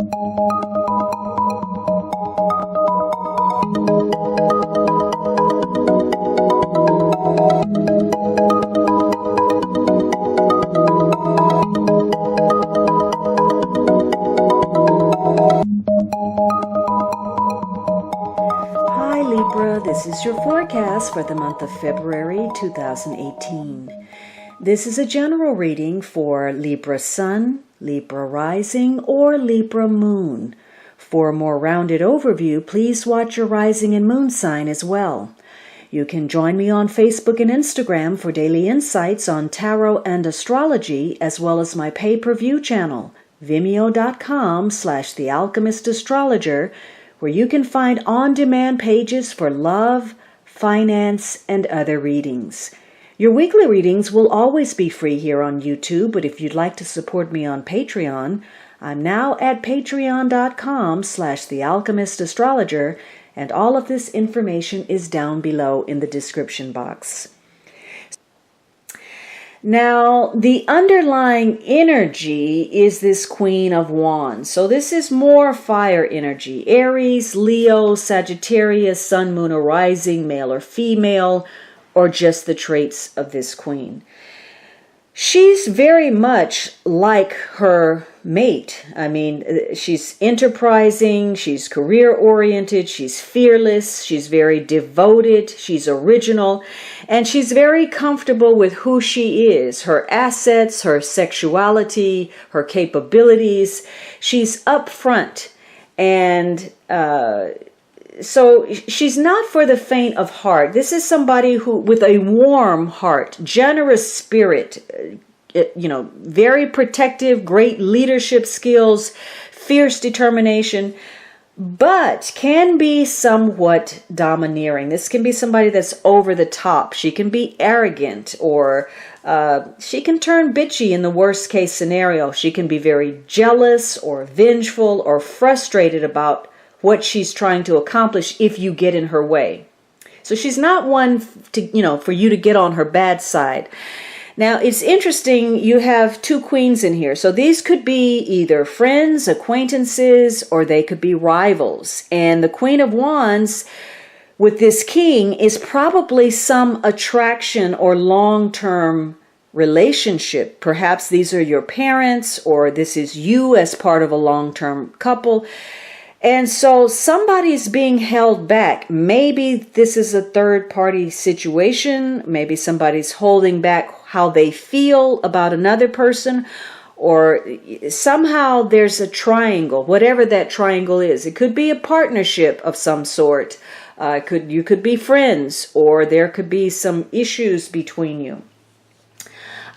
Hi Libra, this is your forecast for the month of February 2018. This is a general reading for Libra Sun, Libra Rising, or Libra Moon. For a more rounded overview, please watch your rising and moon sign as well. You can join me on Facebook and Instagram for daily insights on tarot and astrology, as well as my pay-per-view channel, vimeo.com/thealchemistastrologer, where you can find on-demand pages for love, finance, and other readings. Your weekly readings will always be free here on YouTube, but if you'd like to support me on Patreon, I'm now at patreon.com/thealchemistastrologer, and all of this information is down below in the description box. Now, the underlying energy is this Queen of Wands. So this is more fire energy. Aries, Leo, Sagittarius, Sun, Moon, or Rising, male or female, or just the traits of this queen. She's very much like her mate. I mean, she's enterprising, she's career-oriented, she's fearless, she's very devoted, she's original, and she's very comfortable with who she is, her assets, her sexuality, her capabilities. She's upfront, and so she's not for the faint of heart. This is somebody who, with a warm heart, generous spirit, very protective, great leadership skills, fierce determination, but can be somewhat domineering. This can be somebody that's over the top. She can be arrogant, or she can turn bitchy in the worst case scenario. She can be very jealous or vengeful or frustrated about what she's trying to accomplish if you get in her way. So she's not one to, for you to get on her bad side. Now, it's interesting, you have two queens in here. So these could be either friends, acquaintances, or they could be rivals. And the Queen of Wands with this king is probably some attraction or long-term relationship. Perhaps these are your parents, or this is you as part of a long-term couple. And so somebody's being held back. Maybe this is a third-party situation. Maybe somebody's holding back how they feel about another person. Or somehow there's a triangle, whatever that triangle is. It could be a partnership of some sort. You could be friends, or there could be some issues between you.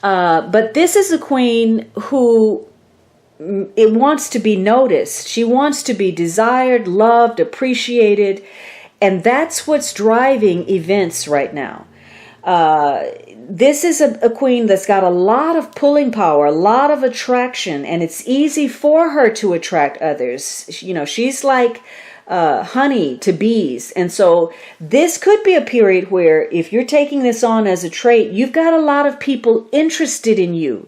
But this is a queen who it wants to be noticed. She wants to be desired, loved, appreciated, and that's what's driving events right now. This is a queen that's got a lot of pulling power, a lot of attraction, and it's easy for her to attract others. She's like honey to bees. And so this could be a period where, if you're taking this on as a trait, you've got a lot of people interested in you,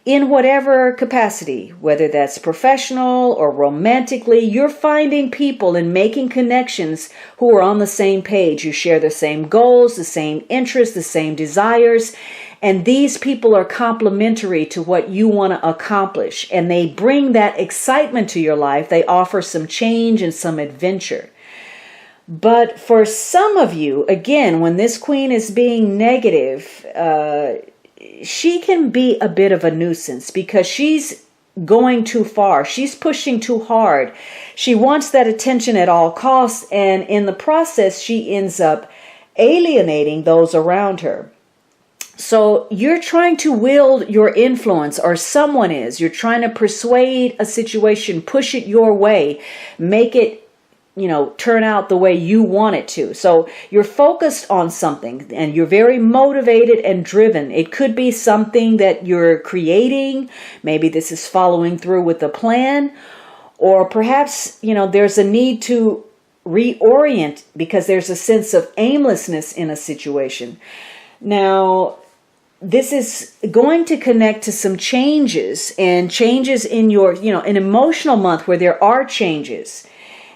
in whatever capacity, whether that's professional or romantically. You're finding people and making connections who are on the same page. You share the same goals, the same interests, the same desires, and these people are complementary to what you want to accomplish, and they bring that excitement to your life. They offer some change and some adventure. But for some of you, again, when this queen is being negative, she can be a bit of a nuisance because she's going too far. She's pushing too hard. She wants that attention at all costs, and in the process, she ends up alienating those around her. So you're trying to wield your influence, or someone is. You're trying to persuade a situation, push it your way, make it turn out the way you want it to. So you're focused on something and you're very motivated and driven. It could be something that you're creating. Maybe this is following through with a plan, or perhaps, there's a need to reorient because there's a sense of aimlessness in a situation. Now, this is going to connect to some changes, and changes in your, an emotional month where there are changes.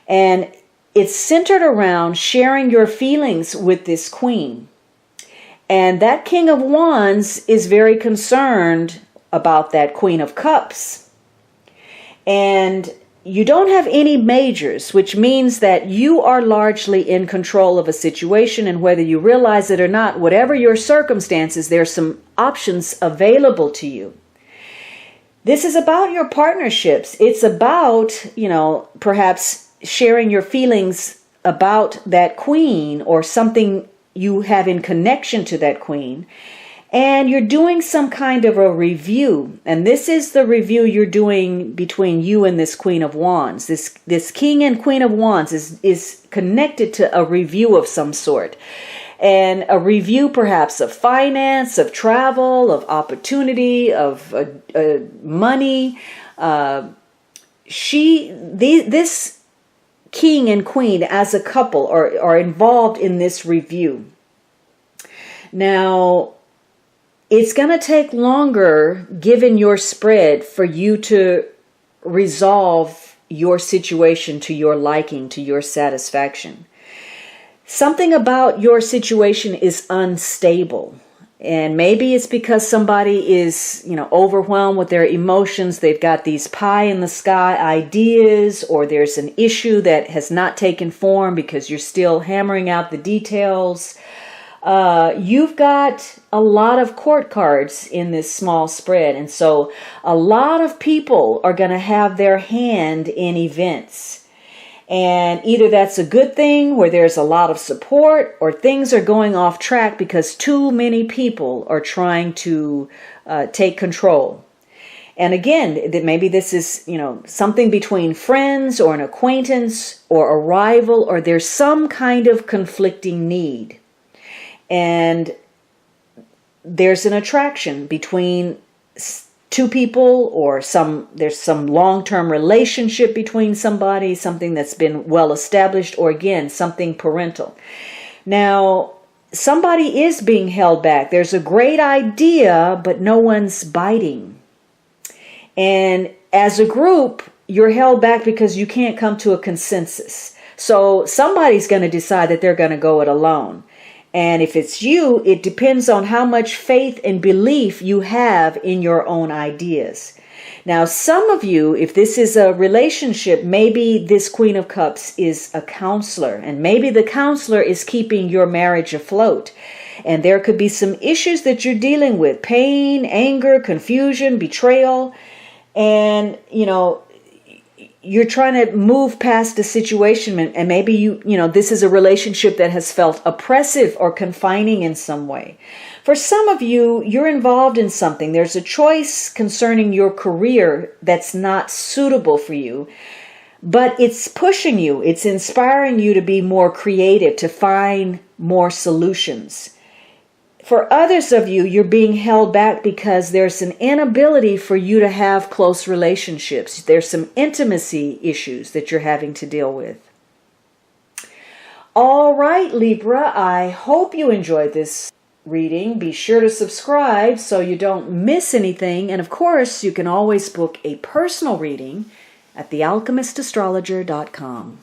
And it's centered around sharing your feelings with this queen. And that King of Wands is very concerned about that Queen of Cups. And you don't have any majors, which means that you are largely in control of a situation, and whether you realize it or not, whatever your circumstances, there's some options available to you. This is about your partnerships. It's about, perhaps sharing your feelings about that queen or something you have in connection to that queen. And you're doing some kind of a review. And this is the review you're doing between you and this Queen of Wands. This King and Queen of Wands is connected to a review of some sort. And a review perhaps of finance, of travel, of opportunity, of money. This King and Queen as a couple are involved in this review. Now, it's going to take longer, given your spread, for you to resolve your situation to your liking, to your satisfaction. Something about your situation is unstable. And maybe it's because somebody is, overwhelmed with their emotions. They've got these pie in the sky ideas, or there's an issue that has not taken form because you're still hammering out the details. You've got a lot of court cards in this small spread. And so a lot of people are going to have their hand in events. And either that's a good thing where there's a lot of support, or things are going off track because too many people are trying to take control. And again, maybe this is, something between friends or an acquaintance or a rival, or there's some kind of conflicting need. And there's an attraction between two people, or there's some long-term relationship between somebody, something that's been well established, or again, something parental. Now, somebody is being held back. There's a great idea, but no one's biting. And as a group, you're held back because you can't come to a consensus. So somebody's going to decide that they're going to go it alone. And if it's you, it depends on how much faith and belief you have in your own ideas. Now, some of you, if this is a relationship, maybe this Queen of Cups is a counselor, and maybe the counselor is keeping your marriage afloat. And there could be some issues that you're dealing with: pain, anger, confusion, betrayal. And, you're trying to move past the situation, and maybe this is a relationship that has felt oppressive or confining in some way. For some of you, you're involved in something. There's a choice concerning your career that's not suitable for you, but it's pushing you. It's inspiring you to be more creative, to find more solutions. For others of you, you're being held back because there's an inability for you to have close relationships. There's some intimacy issues that you're having to deal with. All right, Libra, I hope you enjoyed this reading. Be sure to subscribe so you don't miss anything. And of course, you can always book a personal reading at thealchemistastrologer.com.